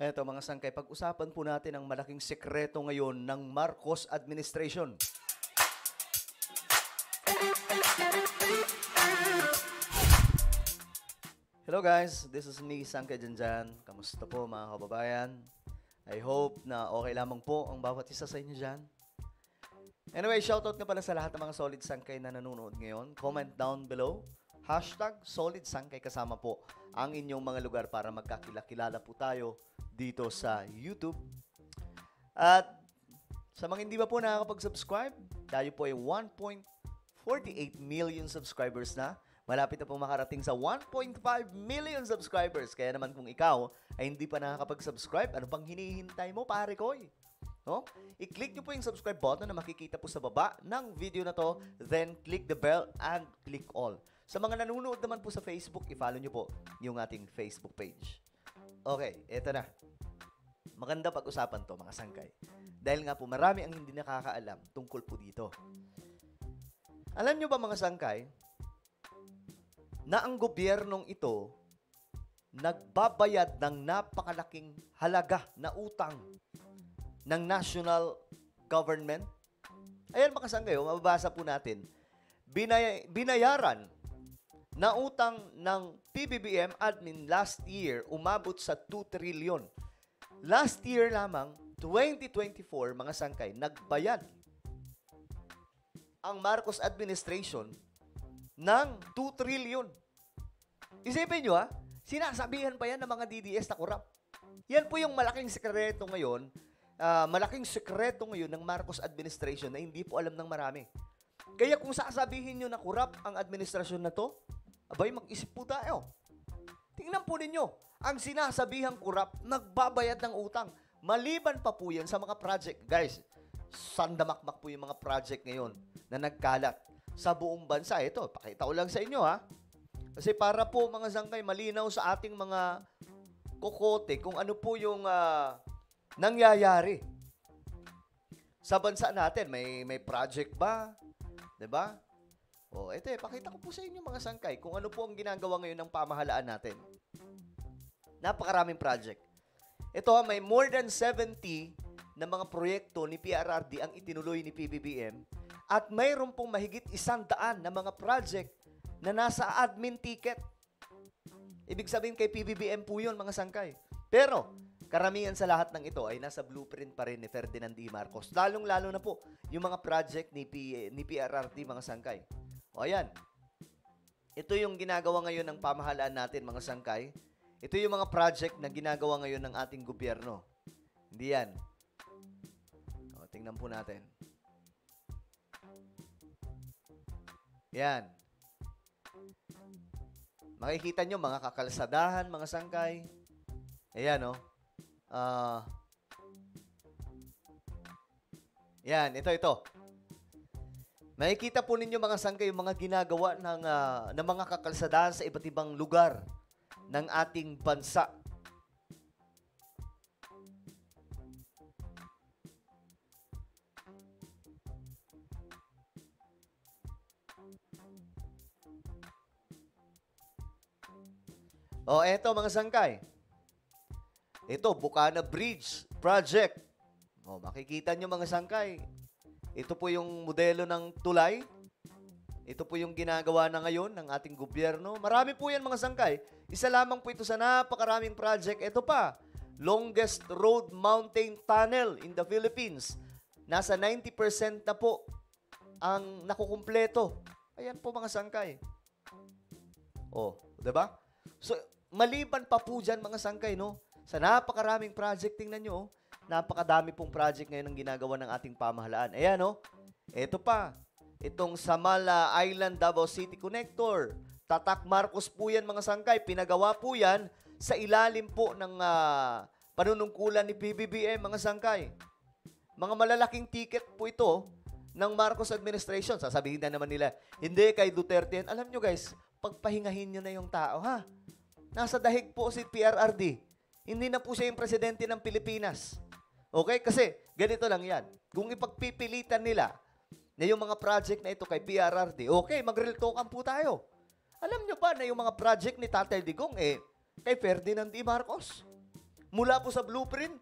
Eto mga sangkay, pag-usapan po natin ang malaking sekreto ngayon ng Marcos administration. Hello guys, this is me, Sangkay Janjan. Kamusta po mga kababayan? I hope na okay lamang po ang bawat isa sa inyo dyan. Anyway, shoutout nga pala sa lahat ng mga solid sangkay na nanonood ngayon. Comment down below. #solid sangkay kasama po ang inyong mga lugar para magkakilala po tayo dito sa YouTube. At sa mga hindi pa po nakakapag-subscribe, tayo po ay 1.48 million subscribers na. Malapit na po makarating sa 1.5 million subscribers. Kaya naman kung ikaw ay hindi pa nakakapag-subscribe, ano pang hinihintay mo, pare koy? No? I-click nyo po yung subscribe button na makikita po sa baba ng video na to. Then, click the bell and click all. Sa mga nanonood naman po sa Facebook, i-follow nyo po yung ating Facebook page. Okay, eto na. Maganda pag-usapan to, mga sangkay. Dahil nga po, marami ang hindi nakakaalam tungkol po dito. Alam nyo ba, mga sangkay, na ang gobyernong ito nagbabayad ng napakalaking halaga na utang ng national government? Ayan, mga sangkay, mababasa po natin. Binayaran na utang ng PBBM admin last year umabot sa 2 trillion. Last year lamang, 2024, mga sangkay, nagbayad ang Marcos administration ng 2 trillion. Isipin nyo sinasabihan pa yan ng mga DDS na korap. Yan po yung malaking sekreto ngayon, ng Marcos administration na hindi po alam ng marami. Kaya kung sasabihin nyo na korap ang administrasyon na to, abay, mag-isip po tayo. Tingnan po ninyo, ang sinasabihang korap, nagbabayad ng utang. Maliban pa po yan sa mga project. Guys, sandamakmak po yung mga project ngayon na nagkalat sa buong bansa. Ito, pakita ko lang sa inyo Kasi para po mga sangkay, malinaw sa ating mga kokote kung ano po yung nangyayari sa bansa natin. May project ba? 'Di ba? Ito pakita ko po sa inyo mga sangkay kung ano po ang ginagawa ngayon ng pamahalaan natin. Napakaraming project. Ito may more than 70 na mga proyekto ni PRRD ang itinuloy ni PBBM at mayroon pong mahigit 100 na mga project na nasa admin ticket. Ibig sabihin kay PBBM po yun, mga sangkay. Pero, karamihan sa lahat ng ito ay nasa blueprint pa rin ni Ferdinand D. Marcos. Lalong-lalo na po yung mga project ni PRRD, mga sangkay. Ayan. Ito yung ginagawa ngayon ng pamahalaan natin, mga sangkay. Ito yung mga project na ginagawa ngayon ng ating gobyerno. Hindi yan. Tingnan po natin. Yan. Makikita nyo, mga kakalsadahan, mga sangkay. Ayan, yan, ito. Makikita po ninyo, mga sangkay, yung mga ginagawa ng mga kakalsadahan sa iba't ibang lugar ng ating bansa. Eto mga sangkay. Ito, Bukana Bridge Project. Makikita nyo mga sangkay. Ito po yung modelo ng tulay. Ito po yung ginagawa na ngayon ng ating gobyerno. Marami po yan mga sangkay. Isa lamang po ito sa napakaraming project. Ito pa, longest road mountain tunnel in the Philippines. Nasa 90% na po ang nakukumpleto. Ayan po mga sangkay. Diba? So, maliban pa po dyan, mga sangkay, sa napakaraming project, tingnan nyo, napakadami pong project ngayon ang ginagawa ng ating pamahalaan. Ayan, ito pa, itong Samala Island Davao City Connector. Tatak Marcos po yan, mga sangkay. Pinagawa po yan sa ilalim po ng panunungkulan ni PBBM, mga sangkay. Mga malalaking ticket po ito ng Marcos administration. Sasabihin na naman nila, hindi kay Duterte yan. Alam nyo guys, pagpahingahin nyo na yung tao, Nasa dahig po si PRRD. Hindi na po siya yung presidente ng Pilipinas. Okay? Kasi, ganito lang yan. Kung ipagpipilitan nila na yung mga project na ito kay PRRD, okay, mag-real talk po tayo. Alam nyo ba na yung mga project ni Tatay Digong, kay Ferdinand D. Marcos? Mula po sa blueprint.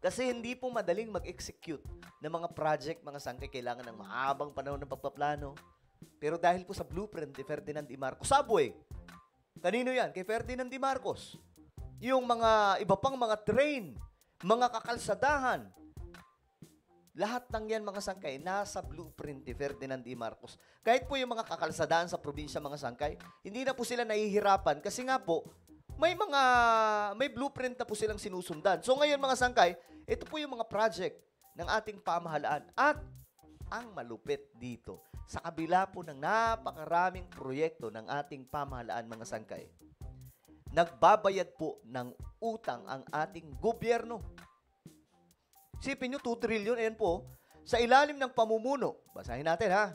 Kasi hindi po madaling mag-execute ng mga project, mga sangkay, kailangan ng mahabang panahon ng pagpaplano. Pero dahil po sa blueprint ni Ferdinand D. Marcos, subway, kanino yan? Kay Ferdinand D. Marcos. Yung mga iba pang mga train, mga kakalsadahan, lahat ng yan, mga sangkay, nasa blueprint ni Ferdinand D. Marcos. Kahit po yung mga kakalsadahan sa probinsya, mga sangkay, hindi na po sila nahihirapan kasi nga po, may blueprint na po silang sinusundan. So ngayon, mga sangkay, ito po yung mga project ng ating pamahalaan. At ang malupit dito, sa kabila po ng napakaraming proyekto ng ating pamahalaan, mga sangkay, nagbabayad po ng utang ang ating gobyerno. Sipin nyo, 2 trillion, ayan po, sa ilalim ng pamumuno, basahin natin ha,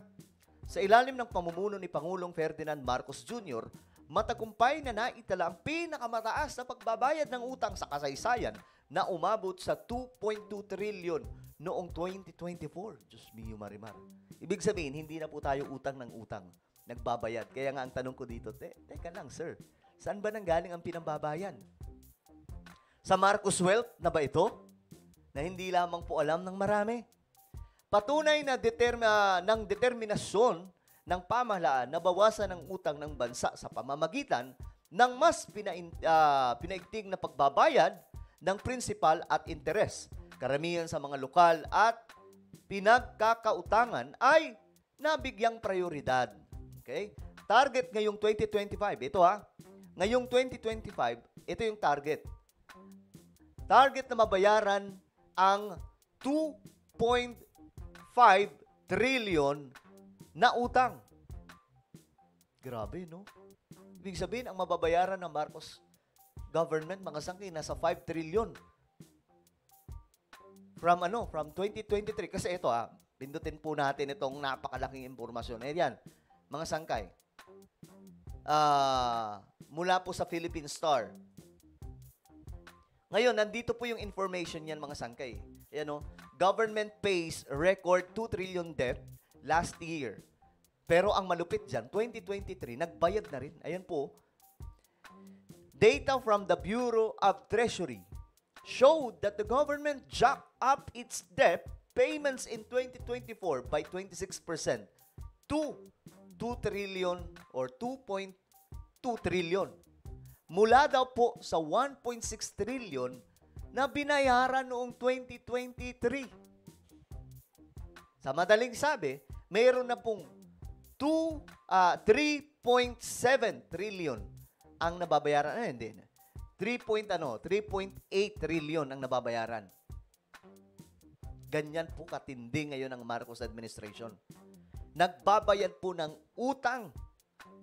sa ilalim ng pamumuno ni Pangulong Ferdinand Marcos Jr., matagumpay na naitala ang pinakamataas na pagbabayad ng utang sa kasaysayan na umabot sa 2.2 trillion noong 2024. Diyos mio, Marimar. Ibig sabihin, hindi na po tayo utang ng utang. Nagbabayad. Kaya nga ang tanong ko dito, teka lang, sir, saan ba nanggaling ang pinambabayan? Sa Marcos Wealth na ba ito? Na hindi lamang po alam ng marami. Patunay na determinasyon ng pamahalaan na bawasan ang utang ng bansa sa pamamagitan ng mas pinaigting na pagbabayad ng principal at interes. Karamihan sa mga lokal at pinagkakautangan ay nabigyang prioridad. Okay? Target ngayong 2025. Ito ha. Ngayong 2025, ito yung target. Target na mabayaran ang 2.5 trillion na utang. Grabe, no? Ibig sabihin, ang mababayaran ng Marcos government, mga sangkay, nasa 5 trillion. From 2023. Kasi ito, pindutin po natin itong napakalaking impormasyon. Ayan, mga sangkay. Mula po sa Philippine Star. Ngayon, nandito po yung information yan, mga sangkay. Ayan, no? Government pays record 2 trillion debt last year. Pero ang malupit dyan, 2023, nagbayad na rin. Ayan po. Data from the Bureau of Treasury showed that the government jacked up its debt payments in 2024 by 26% to 2 trillion or 2.2 trillion. Mula daw po sa 1.6 trillion na binayaran noong 2023. Sa madaling sabi, mayroon na pong 3.7 trillion ang nababayaran. Hindi. 3.8 trillion ang nababayaran. Ganyan po katindi ngayon ang Marcos administration. Nagbabayad po ng utang,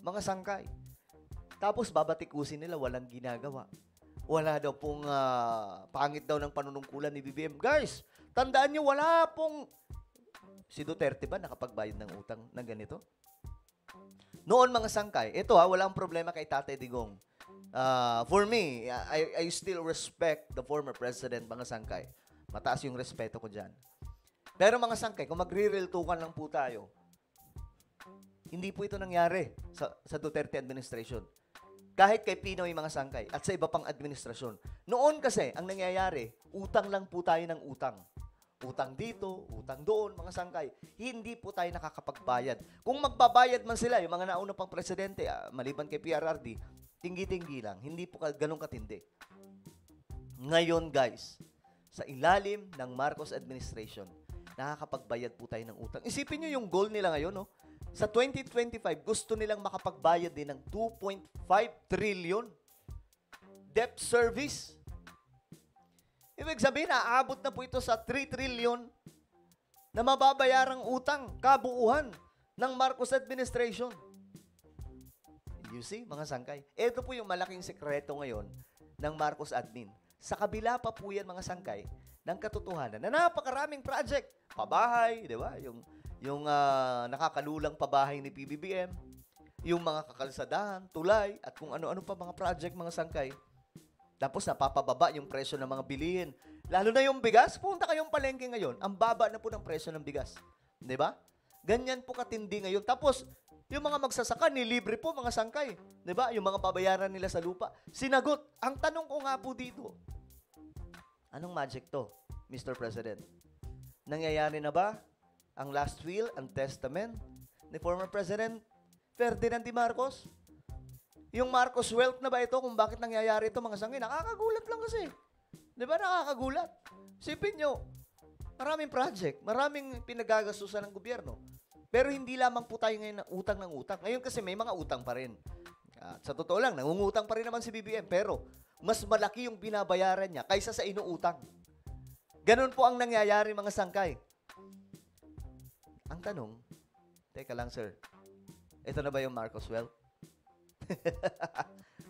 mga sangkay. Tapos babatikusin nila, walang ginagawa. Wala daw pong pangit daw ng panunungkulan ni BBM. Guys, tandaan nyo, wala pong si Duterte ba nakapagbayad ng utang ng ganito? Noon, mga sangkay, ito walang problema kay Tatay Digong. For me, I still respect the former president, mga sangkay. Mataas yung respeto ko dyan. Pero mga sangkay, kung magre-reltukan lang po tayo, hindi po ito nangyari sa Duterte administration. Kahit kay Pinoy, mga sangkay, at sa iba pang administrasyon. Noon kasi, ang nangyayari, utang lang po tayo ng utang. Utang dito, utang doon, mga sangkay. Hindi po tayo nakakapagbayad. Kung magbabayad man sila, yung mga nauna pang presidente, maliban kay PRRD, tinggi-tinggi lang. Hindi po ganun katindi. Ngayon, guys, sa ilalim ng Marcos administration, nakakapagbayad po tayo ng utang. Isipin nyo yung goal nila ngayon, no? Sa 2025, gusto nilang makapagbayad din ng 2.5 trillion debt service. Ibig sabihin, aabot na po ito sa 3 trillion na mababayarang utang, kabuuan ng Marcos administration. You see, mga sangkay? Ito po yung malaking sekreto ngayon ng Marcos admin. Sa kabila pa po yan, mga sangkay, ng katotohanan na napakaraming project. Pabahay, di ba? Yung nakakalulang pabahay ni PBBM, yung mga kakalsadahan, tulay, at kung ano-ano pa mga project, mga sangkay. Tapos napapababa yung presyo ng mga bilihin. Lalo na yung bigas, punta kayong palengke ngayon, ang baba na po ng presyo ng bigas. Di ba? Ganyan po katindi ngayon. Tapos, Yung mga magsasaka, nilibre po mga sangkay. 'Di ba? Yung mga babayaran nila sa lupa. Sinagot. Ang tanong ko nga po dito, anong magic to, Mr. President? Nangyayari na ba ang last will and testament ni former President Ferdinand D. Marcos? Yung Marcos wealth na ba ito kung bakit nangyayari ito mga sangkay? Nakakagulat lang kasi. 'Di ba nakakagulat? Sipin nyo, maraming project, maraming pinagagastusan ng gobyerno. Pero hindi lamang po tayo ngayon na utang ng utang. Ngayon kasi may mga utang pa rin. At sa totoo lang, nangungutang pa rin naman si BBM. Pero mas malaki yung binabayaran niya kaysa sa inuutang. Ganun po ang nangyayari mga sangkay. Ang tanong, teka lang sir, ito na ba yung Marcos wealth?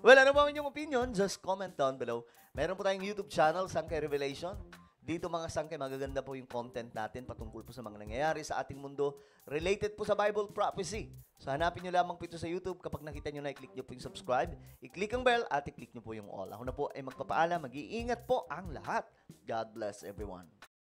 Well, ano ba ang inyong opinion? Just comment down below. Meron po tayong YouTube channel, Sangkay Revelation. Dito mga sangkay, magaganda po yung content natin patungkol po sa mga nangyayari sa ating mundo related po sa Bible prophecy. So hanapin nyo lamang po ito sa YouTube. Kapag nakita nyo na, i-click nyo po yung subscribe, i-click ang bell at i-click nyo po yung all. Ako na po ay magpapaalam. Mag-iingat po ang lahat. God bless everyone.